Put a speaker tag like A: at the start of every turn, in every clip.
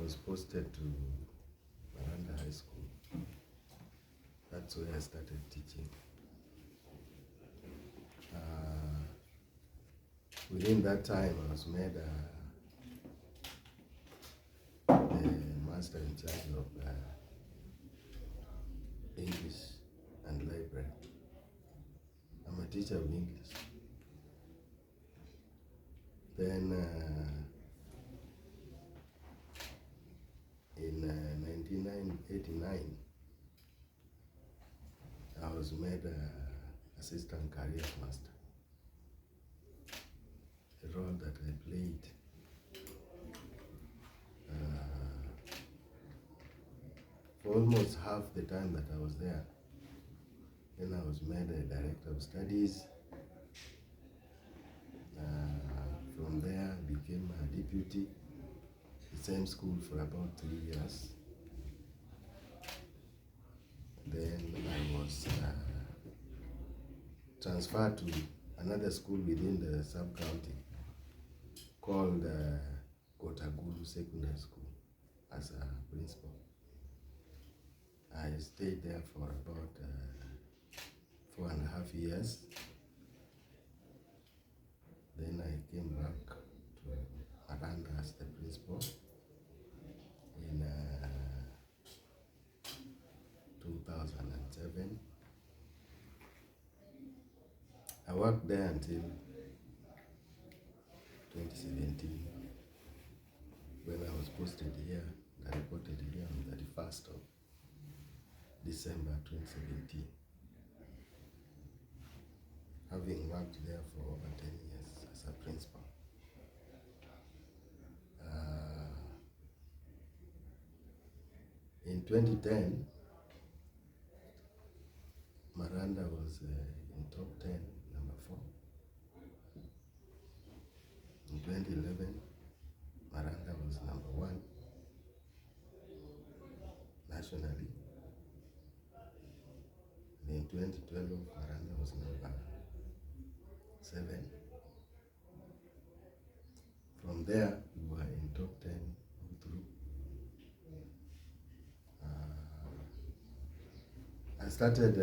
A: was posted to Maranda High School. That's where I started teaching. Within that time, I was made the master in charge of English and library. I'm a teacher of English. Then in 1989, I was made assistant career master, a role that I played for almost half the time that I was there. Then I was made a director of studies. From there, I became a deputy, the same school for about 3 years. Then I was transferred to another school within the sub-county called Kotagulu Secondary School as a principal. I stayed there for about 4.5 years. Then I came back to Maranda as the principal in 2007. I worked there until 2017 when I was posted here. I reported here on the 31st of December 2017. Having worked there for over 10 years as a principal. In 2010, Maranda was in top 10, number 4. In 2011, Maranda was number 1 nationally. And in 2012, Maranda was number 7. From there, we were in top 10 all through. I started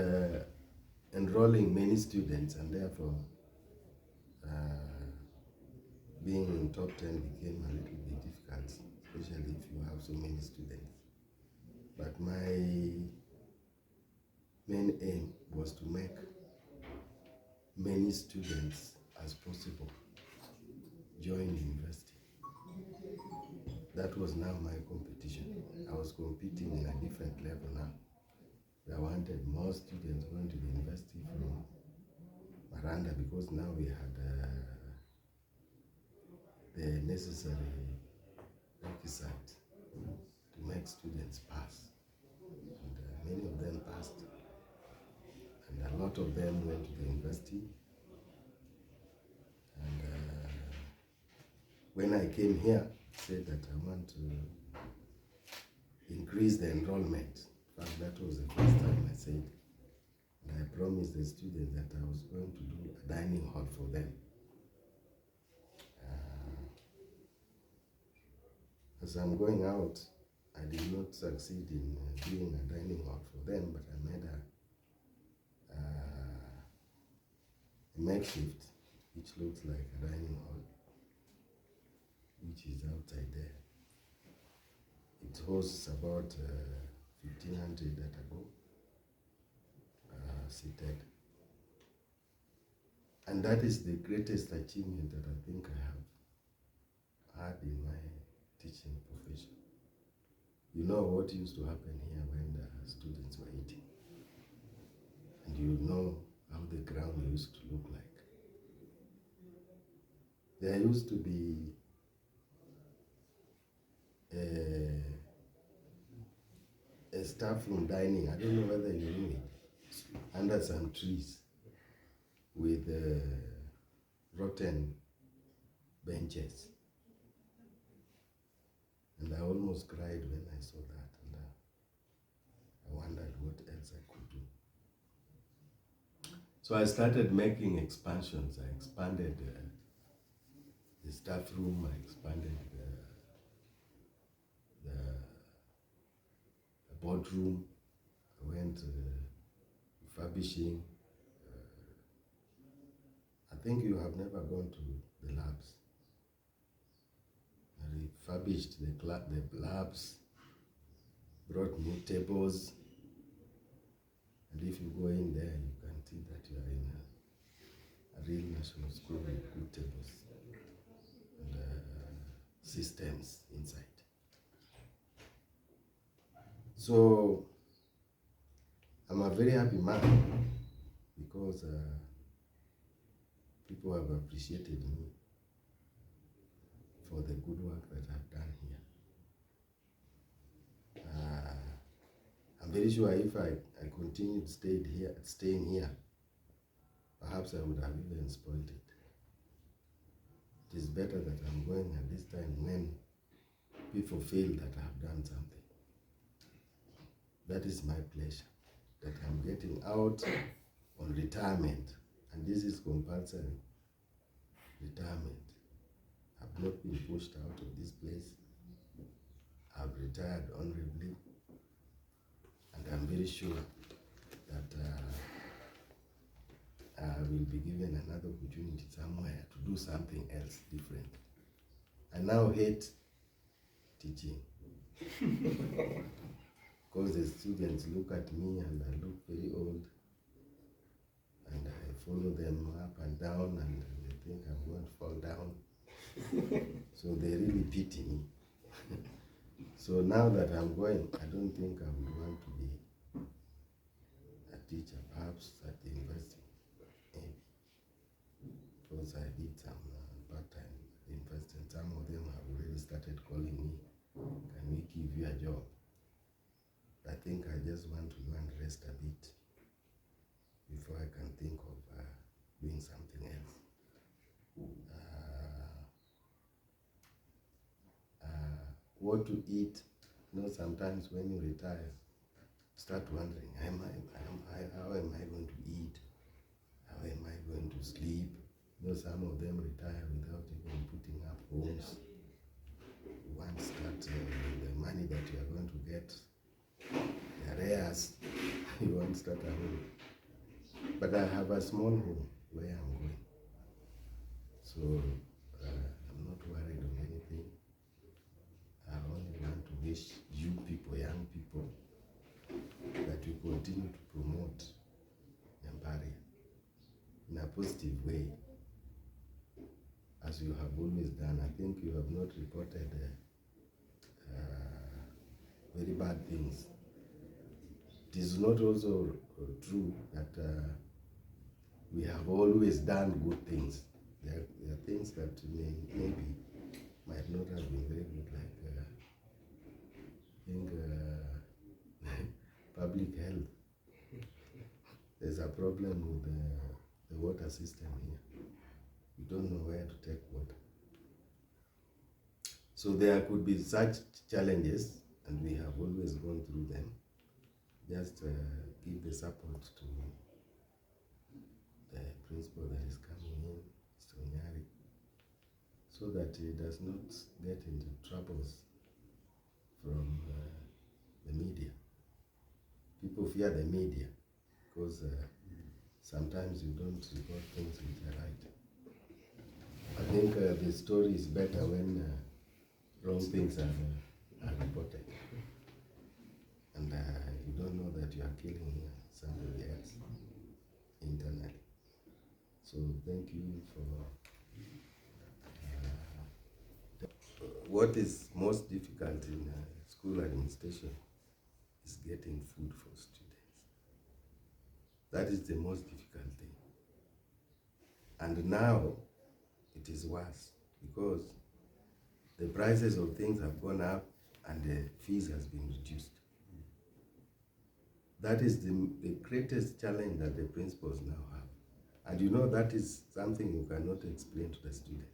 A: enrolling many students, and therefore being in top 10 became a little bit difficult, especially if you have so many students. But my main aim was to make many students as possible join university. That was now my competition. I was competing in a different level now. I wanted more students going to the university from Maranda because now we had the necessary requisite to make students pass. And many of them passed. And a lot of them went to the university. And when I came here, I said that I want to increase the enrollment. And that was the first time I said, and I promised the students that I was going to do a dining hall for them. As I'm going out, I did not succeed in doing a dining hall for them, but I made a makeshift, which looks like a dining hall, which is outside there. It hosts about 1,500 that ago seated. And that is the greatest achievement that I think I have had in my teaching profession. You know what used to happen here when the students were eating. And you know how the ground used to look like. There used to be a staff room dining, I don't know whether you know it, under some trees with rotten benches. And I almost cried when I saw that, and I wondered what else I could do. So I started making expansions. I expanded the staff room, I expanded the room. I went refurbishing. I think you have never gone to the labs. I refurbished the labs, brought new tables, and if you go in there, you can see that you are in a real national school with good tables and systems inside. So I'm a very happy man because people have appreciated me for the good work that I've done here. I'm very sure if I continued staying here, perhaps I would have even spoiled it. It is better that I'm going at this time when people feel that I've done something. That is my pleasure, that I'm getting out on retirement, and this is compulsory retirement. I've not been pushed out of this place. I've retired honorably, and I'm very sure that I will be given another opportunity somewhere to do something else different. I now hate teaching because the students look at me and I look very old, and I follow them up and down, and they think I'm going to fall down. So they really pity me. So now that I'm going, I don't think I would want to be a teacher, perhaps at the university, maybe. Because I did some part-time at the university, and some of them have already started calling me, can we give you a job? I think I just want to go and rest a bit before I can think of doing something else. What to eat, sometimes when you retire, start wondering, how am I going to eat? How am I going to sleep? Some of them retire without even putting up homes. Once that the money that you are going to get, the arrears, you won't start a home. But I have a small home where I'm going. So I'm not worried of anything. I only want to wish you people, young people, that you continue to promote Nyambari in a positive way, as you have always done. I think you have not reported very bad things. It is not also true that we have always done good things. There are things that maybe might not have been very good, like public health. There's a problem with the water system here. We don't know where to take water. So there could be such challenges, and we have always gone through them. Just give the support to the principal that is coming in, Mr. Onyari, so that he does not get into troubles from the media. People fear the media because sometimes you don't report things which are right. I think the story is better when wrong things are reported, and you don't know that you are killing somebody else internally. So thank you for what is most difficult in school administration is getting food for students. That is the most difficult thing. And now it is worse because the prices of things have gone up and the fees has been reduced. That is the greatest challenge that the principals now have. And that is something you cannot explain to the student.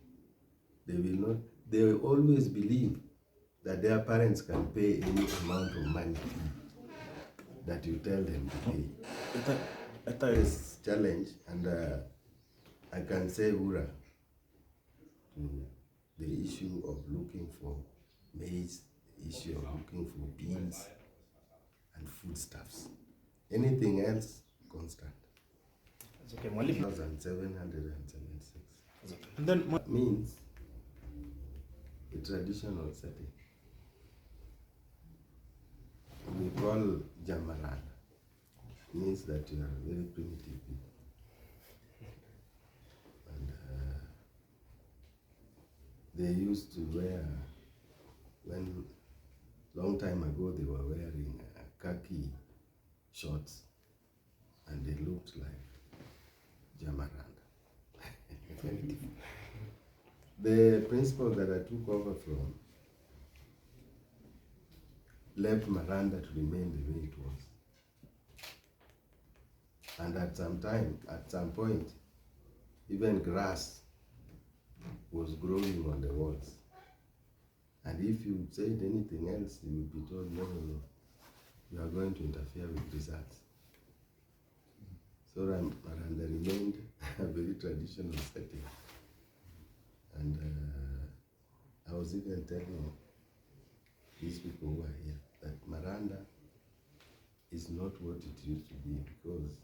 A: They will always believe that their parents can pay any amount of money that you tell them to pay. That is challenge, and I can say hurrah to the issue of looking for maize, the issue of looking for beans, and foodstuffs. Anything else, constant.
B: That's okay, Mwalimu.
A: 1,776.
B: That's okay. And then
A: Means a traditional setting. We call Jamarana. Means that you are very primitive people. And they used to wear, when long time ago they were wearing khaki shorts, and they looked like Jamaranda. The principal that I took over from left Maranda to remain the way it was. And at some point, even grass was growing on the walls. And if you said anything else, you would be told, no, you are going to interfere with results. So Maranda remained a very traditional setting. And I was even telling these people who are here that Maranda is not what it used to be, because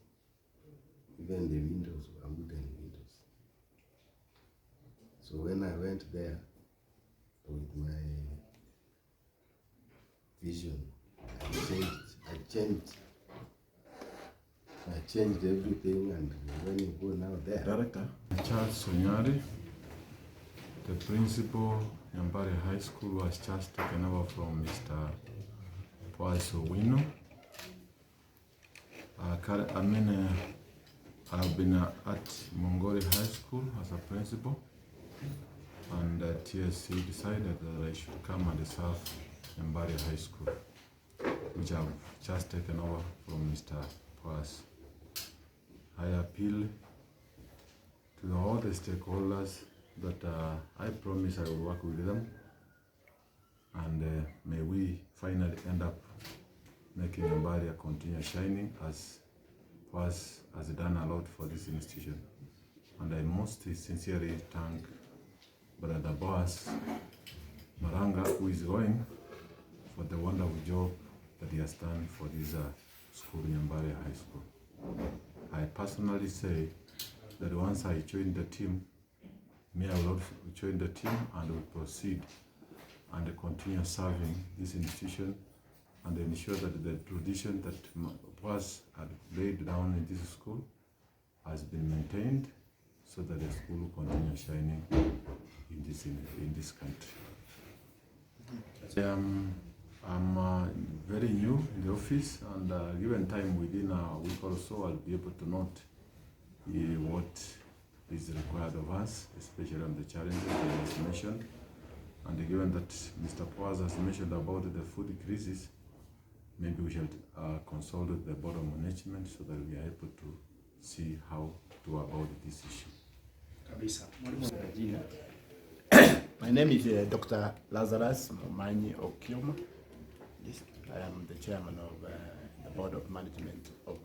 A: even the windows were wooden windows. So when I went there with my vision, I changed everything, and when you go now there.
C: Director Charles Onyari, the principal Nyambari High School, was just taken over from Mr. Boaz Owino. I've been at Mwongori High School as a principal, and TSC decided that I should come and serve Nyambari High School, which I've just taken over from Mr. Boaz. I appeal to all the stakeholders that I promise I will work with them, and may we finally end up making Nyambaria continue shining, as Boaz has done a lot for this institution. And I most sincerely thank Brother Boaz Maranga, who is going, for the wonderful job that he has done for this school, Nyambaria High School. I personally say that once I join the team, may I will join the team and will proceed and continue serving this institution and ensure that the tradition that was laid down in this school has been maintained, so that the school will continue shining in this country. I'm very new in the office, and given time within a week or so, I'll be able to note what is required of us, especially on the challenges that he has mentioned. And given that Mr. Boaz has mentioned about the food crisis, maybe we should consult with the board of management so that we are able to see how to go about this issue.
D: My name is Dr. Lazarus Momanyi Okioma. I am the chairman of the board of management of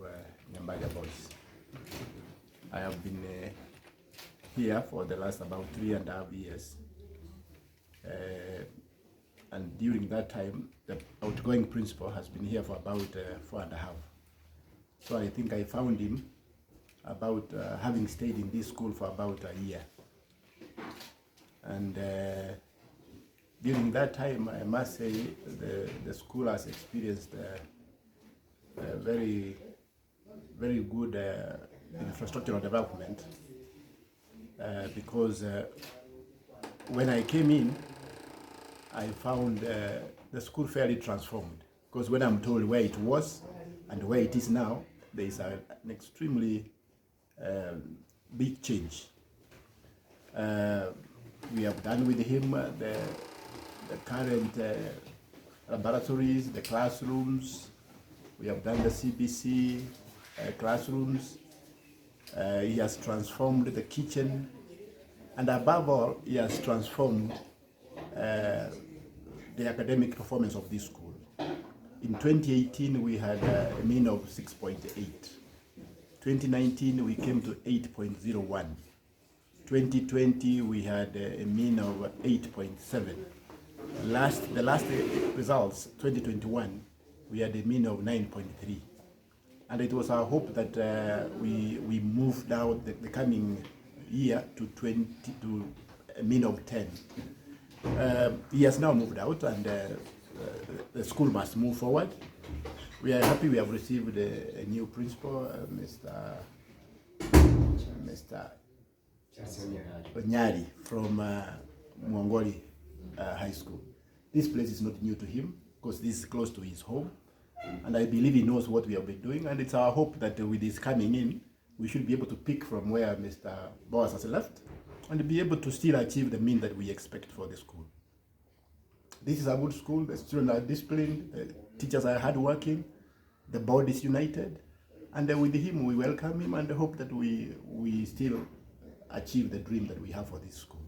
D: Nyambari Boys. I have been here for the last about 3.5 years. And during that time, the outgoing principal has been here for about 4.5. So I think I found him about having stayed in this school for about a year. And during that time, I must say the school has experienced very good infrastructural development, because when I came in, I found the school fairly transformed, because when I'm told where it was and where it is now, there is an extremely big change. We have done with him the current laboratories, the classrooms. We have done the CBC classrooms. He has transformed the kitchen, and above all, he has transformed the academic performance of this school. In 2018, we had a mean of 6.8. 2019, we came to 8.01. 2020, we had a mean of 8.7. The last results, 2021, we had a mean of 9.3. And it was our hope that we moved out the coming year to a mean of 10. He has now moved out, and the school must move forward. We are happy we have received a new principal, Mr. Onyari from Mwongori High School. This place is not new to him because this is close to his home, and I believe he knows what we have been doing, and it's our hope that with his coming in, we should be able to pick from where Mr. Boaz has left and be able to still achieve the mean that we expect for the school. This is a good school, the students are disciplined, the teachers are hardworking, the board is united, and with him we welcome him and hope that we still achieve the dream that we have for this school.